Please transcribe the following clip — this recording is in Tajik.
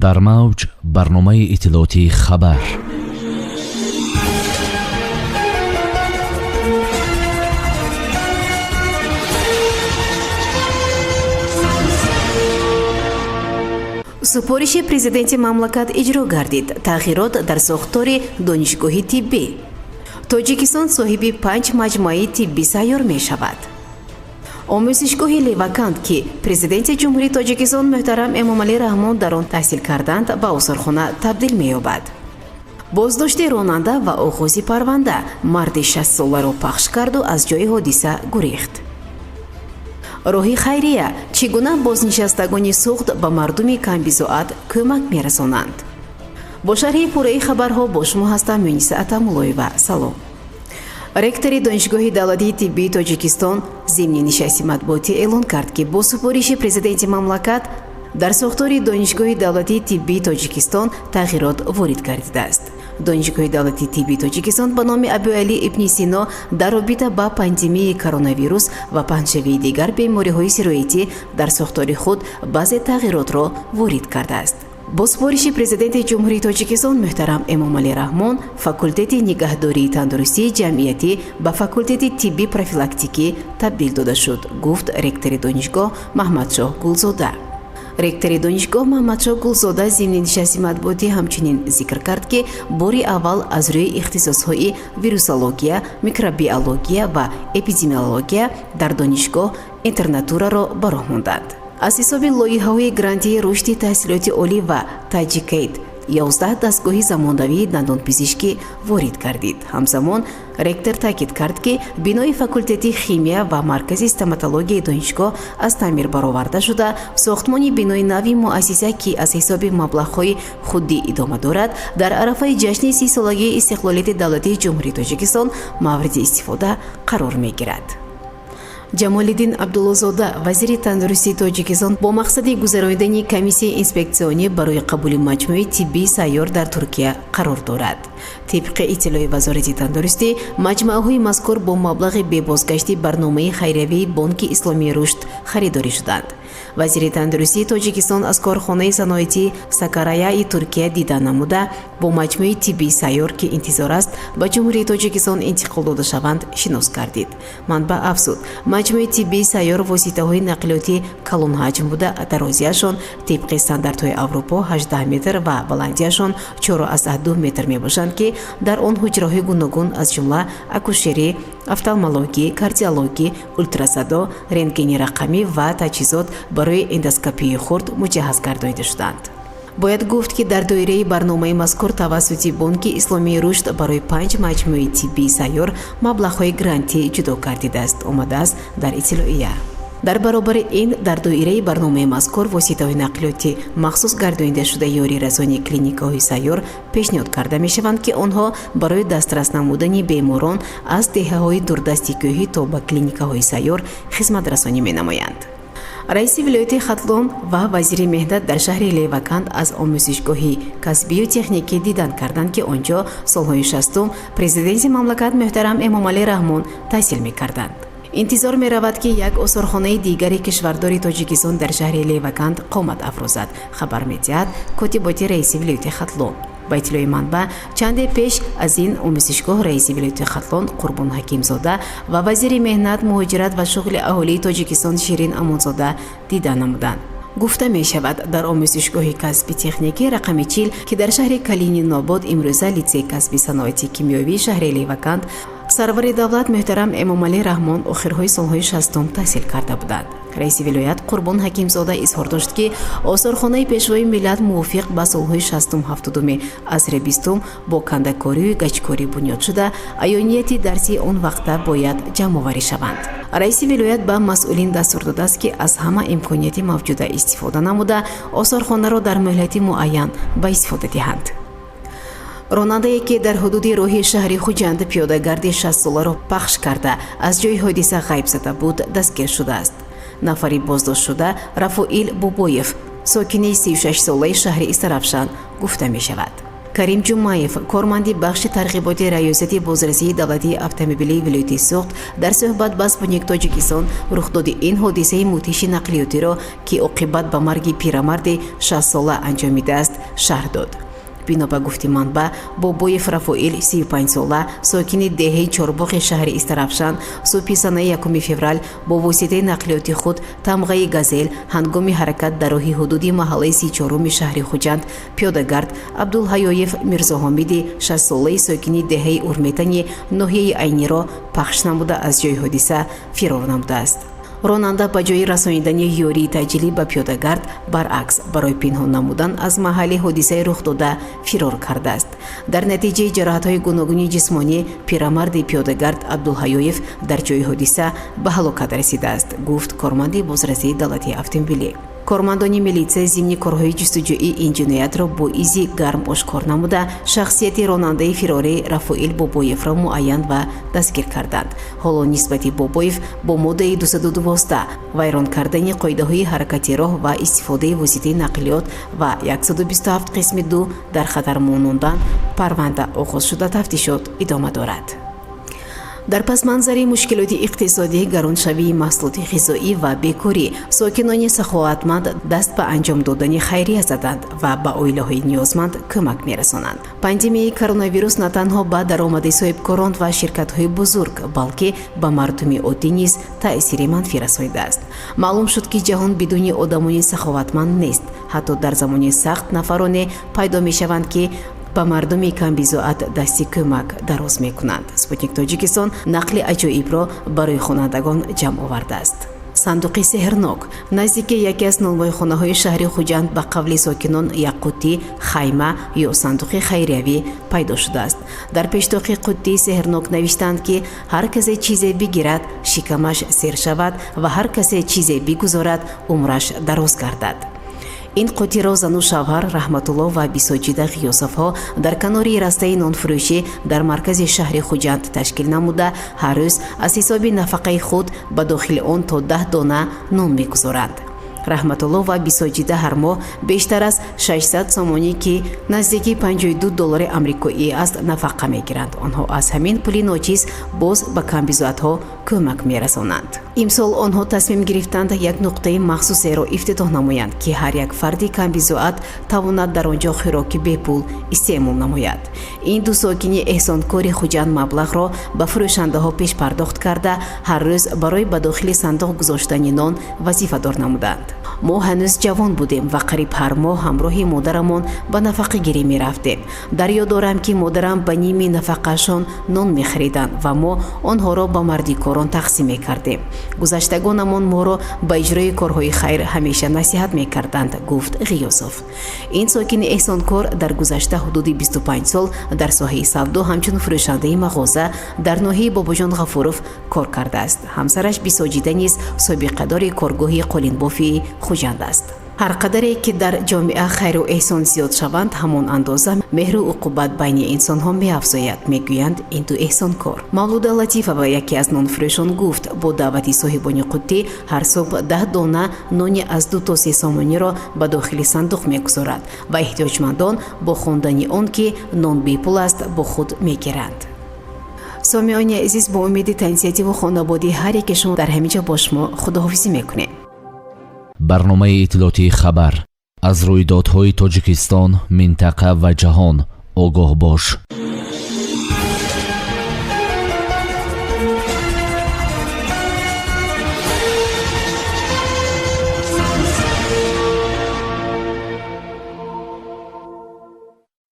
дар мавҷ барномаи иттилоотии хабар. супориши президенти мамлакат иҷро гардид. Тағйирот дар сохтори донишгоҳи тиббӣ. Тоҷикистон соҳиби 5 маҷмӯаи тиббӣ сайёр мешавад. омӯзишгоҳи Леваканд, ки президенти ҷумҳурии Тоҷикистон муҳтарам Эмомалӣ Раҳмон дар он таҳсил карданд, ба осорхона табдил меёбад. боздошти ронанда ва оғози парванда. Марди 60-соларо пахш карду аз ҷои ҳодиса гурехт. роҳи хайрия. Чӣ гуна бознишастагони суғд ба мардуми камбизоат кӯмак мерасонанд? бо шарҳи пурраи хабарҳо бо шумо ҳастам Юниса Атамуллоева. салом. ректори донишгоҳи давлатии тиббии Тоҷикистон зимни нишасти матбуотӣ эълон кард, ки бо супориши президенти мамлакат дар сохтори донишгоҳи давлатии тиббии Тоҷикистон тағйирот ворид гардидааст. донишгоҳи давлатии тиббии Тоҷикистон ба номи Абуалӣ ибни Сино дар робита ба пандемияи коронавирус ва паҳншавии дигар бемориҳои сироятӣ дар сохтори худ баъзе тағйиротро ворид кардааст. бо супориши президенти ҷумҳурии Тоҷикистон муҳтарам Эмомалӣ Раҳмон факултети нигаҳдории тандурустии ҷамъиятӣ ба факултети тибби профилактикӣ табдил дода шуд, гуфт ректори донишгоҳ Маҳмадшоҳ Гулзода. ректори донишгоҳ Маҳмадшоҳ Гулзода зимни нишасти матбуотӣ ҳамчунин зикр кард, ки бори аввал аз рӯи ихтисосҳои вирусология, микробиология ва эпидемиология дар донишгоҳ интернатураро ба роҳ монданд. аз ҳисоби лоиҳаҳои грантии рушди таҳсилоти олӣ ва таҷикейт 11 дастгоҳи замонавии дандонпизишкӣ ворид гардид. ҳамзамон ректор таъкид кард, ки бинои факултети химия ва маркази стоматологияи донишгоҳ аз таъмир бароварда шуда, сохтмони бинои нави муассиса, ки аз ҳисоби маблағҳои худдӣ идома дорад, дар арафаи ҷашни 30-солагии истиқлолияти давлатии ҷумҳурии Тоҷикистон мавриди истифода қарор мегирад. Ҷамолиддин Абдуллозода, вазири тандурустии Тоҷикистон, бо мақсади гузарондани комиссияи инспексионӣ барои қабули маҷмӯи тиббии сайёр дар Туркия қарор дорад. тибқи иттилои вазорати тандурустӣ, маҷмӯаҳои мазкур бо маблағи бебозгашти барномаи хайриявии Бонки Исломии Рушд харидорӣ шуданд. вазири тандурустии Тоҷикистон аз корхонаи саноати Сакараяи Туркия дида намуда, бо маҷмӯи тиббии сайёр, ки интизор аст ба ҷумҳурии Тоҷикистон интиқол дода шаванд, шинос гардид. манбаъ афзуд, маҷмӯи тиббии сайёр воситаҳои нақлиёти калонҳаҷм буда, дарозияшон тибқи стандартҳои Аврупо 18 метр ва баландияшон 4,2 метр мебошанд, ки дар он ҳуҷраҳои гуногун аз ҷумла акушерӣ, офталмологӣ, кардиологӣ, ультразадо, рентгени рақамӣ ва таҷҳизот барои эндоскопияи хурд муҷаҳҳаз гардонида шуданд. бояд гуфт, ки дар доираи барномаи мазкур тавассути Бонки Исломии Рушд барои 5 маҷмӯи тиббии сайёр маблағҳои грантӣ ҷудо гардидааст, омадааст дар иттилоия. дар баробари ин, дар доираи барномаи мазкур воситаҳои нақлиёти махсус гардонидашуда ёри расони клиникаҳои сайёр пешниҳод карда мешаванд, ки онҳо барои дастрас намудани беморон аз деҳаҳои дурдасти кӯҳӣ то ба клиникаҳои сайёр хизматрасонӣ менамоянд. раиси вилояти Хатлон ва вазири меҳнат дар шаҳри Леваканд аз омӯзишгоҳи касбию техникӣ дидан карданд, ки онҷо солҳои 60 президенти мамлакат муҳтарам Эмомалӣ Раҳмон таҳсил мекарданд. интизор меравад, ки як осорхонаи дигари кишвардори Тоҷикистон дар шаҳри Леваканд қомат афрозад, хабар медиҳад котиботи раиси вилояти Хатлон. ба иттилои манбаъ, чанде пеш аз ин омӯзишгоҳ раиси вилояти Хатлон Қурбон Ҳакимзода ва вазири меҳнат, муҳоҷират ва шуғли аҳолии Тоҷикистон Ширин Амонзода дида намуданд. гуфта мешавад, дар омӯзишгоҳи касби техникӣ рақами 40, ки дар шаҳри Калининобод имрӯза литсеи касби саноати кимиёвии шаҳри Леваканд, сарвари давлат муҳтарам Эмомалӣ Раҳмон охирҳои солҳои 60 таҳсил карда буданд. раиси вилоят Қурбон Ҳакимзода изҳор дошт, ки осорхонаи пешвои миллат мувофиқ ба солҳои 60-70 асри 20 бо кандакорию гаҷкорӣ бунёд шуда, аёнияти дарси он вақта бояд ҷамъоварӣ шаванд. раиси вилоят ба масъулин дастур додааст, ки аз ҳама имконияти мавҷуда истифода намуда, осорхонаро дар муҳлати муайян ба истифода диҳанд. ронандае, ки дар ҳудуди роҳи шаҳри Хуҷанд пиёдагарди 60-соларо пахш карда аз ҷои ҳодиса ғайб зада буд, дастгир шудааст. нафари боздоштшуда Рафоил Бобоев, сокини 36-солаи шаҳри Истарафшан гуфта мешавад. Карим Ҷумаев, корманди бахши тарғиботи раёсати бозрасии давлатии автомобилии вилояти Суғд, дар суҳбат ба Спутник Тоҷикистон рухдоди ин ҳодисаи мутиши нақлиётиро, ки оқибат ба марги пирамарди 60-сола анҷомидааст, шарҳ дод. бино ба гуфти манба, Бобоев Рафоил 35-сола сокини деҳаи Чорбоғи шаҳри Истарафшан субҳи санаи 1 феврал бо воситаи нақлиёти худ тамғаи газел ҳангоми ҳаракат дар роҳи ҳудуди маҳаллаи 34-уми шаҳри Хуҷанд пиёдагард Абдулҳаёев Мирзоҳомиди 60-солаи сокини деҳаи Урметани ноҳияи Айниро пахш намуда аз ҷойи ҳодиса фирор намудааст. ронанда ба ҷои расонидани ёрии таъҷилӣ ба пиёдагард баръакс барои пинҳон намудан аз маҳалли ҳодисаи рухдода фирор кардааст. дар натиҷаи ҷароҳатҳои гуногуни ҷисмонӣ пирамарди пиёдагард Абдулҳаёев дар ҷои ҳодиса ба ҳалокат расидааст, гуфт корманди бозрасии давлатии автомобилӣ. кормандони милитсия зимни корҳои ҷустуҷӯӣ ин ҷиноятро бо изи гарм ошкор намуда шахсияти ронандаи фирорӣ Рафоил Бобоевро муайян ва дастгир карданд. ҳоло нисбати Бобоев бо моддаи 212 вайрон кардани қоидаҳои ҳаракати роҳ ва истифодаи воситаи нақлиёт ва 127 қисми 2 дар хатар монондан парванда оғоз шуда тафтишот идома дорад. дар пасманзари мушкилоти иқтисодӣ, гароншавии маҳсулоти ғизоӣ ва бекорӣ, сокинони саховатманд даст ба анҷом додани хайрия заданд ва ба оилаҳои ниёзманд кӯмак мерасонанд. пандемияи коронавирус на танҳо ба даромади соҳибкорон ва ширкатҳои бузург, балки ба мардуми оддӣ низ таъсири манфӣ расонидааст. маълум шуд, ки ҷаҳон бидуни одамони саховатманд нест. ҳатто дар замони сахт нафароне пайдо мешаванд, ки ба мардуми камбизоат дасти кӯмак дароз мекунанд. Спутник Тоҷикистон нақли аҷоибро барои хонандагон ҷамъ овардааст. сандуқи сеҳрнок наздики яке аз нонвойхонаҳои шаҳри Хуҷанд ба қавли сокинон як қуттӣ хайма ё сандуқи хайриявӣ пайдо шудааст. дар пештоқи қуттии сеҳрнок навиштанд, ки ҳар касе чизе бигирад, шикамаш сер шавад ва ҳар касе чизе бигузорад, умраш дароз гардад. ин қуттиро зану шавҳар Раҳматулло ва Бисоҷида Ғиёсовҳо дар канори растаи нонфурӯшӣ дар маркази шаҳри Хуҷанд ташкил намуда, ҳар рӯз аз ҳисоби нафақаи худ ба дохили он то 10 дона нон мегузоранд. Раҳматулло ва Бисоҷида ҳар моҳ бештар аз 600 сомонӣ, ки наздики $52 амрикоӣ аст, нафақа мегиранд. онҳо аз ҳамин пули ночиз боз ба камбизоатҳо кӯмак мерасонанд. имсол онҳо тасмим гирифтанд як нуқтаи махсусеро ифтитоҳ намоянд, ки ҳар як фарди камбизоат тавонад дар он ҷо хӯроки бепул истеъмол намояд. ин ду сокини эҳсонкори Хуҷанд маблағро ба фурӯшандаҳо пешпардохт карда, ҳар рӯз барои ба дохили сандуқ гузоштани нон вазифадор намуданд. мо ҳанӯз ҷавон будем ва қариб ҳар моҳ ҳамроҳи модарамон ба нафақагирӣ мерафтем. дар ёд дорам, ки модарам ба ними нафақаашон нон мехариданд ва мо онҳоро ба мардикорон тақсим мекардем. гузаштагонамон моро ба иҷрои корҳои хайр ҳамеша насиҳат мекарданд, гуфт Ғиёсов. ин сокини эҳсонкор дар гузашта ҳудуди 25 сол дар соҳаи савдо ҳамчун фурӯшандаи мағоза дар ноҳияи Бобоҷон Ғафуров кор кардааст. ҳамсараш Бисоҷида низ собиқадори коргоҳи қолинбофии Хуҷанд аст. ҳар қадаре ки дар ҷомеа хайру эҳсон зиёд шаванд, ҳамон андоза меҳру уқубат байни инсонҳо меафзояд, мегӯянд ин ду эҳсонкор. Мавлуда Латифова, яке аз нонфурӯшон, гуфт бо даъвати соҳибони қуттӣ ҳар субҳ 10 дона нони аз 2 то 3 сомониро ба дохили сандуқ мегузорад ва эҳтиёҷмандон бо хондани он, ки нон бепул аст, бо худ мегиранд. сомиёни азиз, бо умеди танисиятиву хонободӣ ҳар яке шумо дар ҳамин ҷо бо шумо худоҳофизӣ мекунем. барномаи иттилоотии хабар аз рӯйдодҳои Тоҷикистон, минтақа ва ҷаҳон огоҳ бош.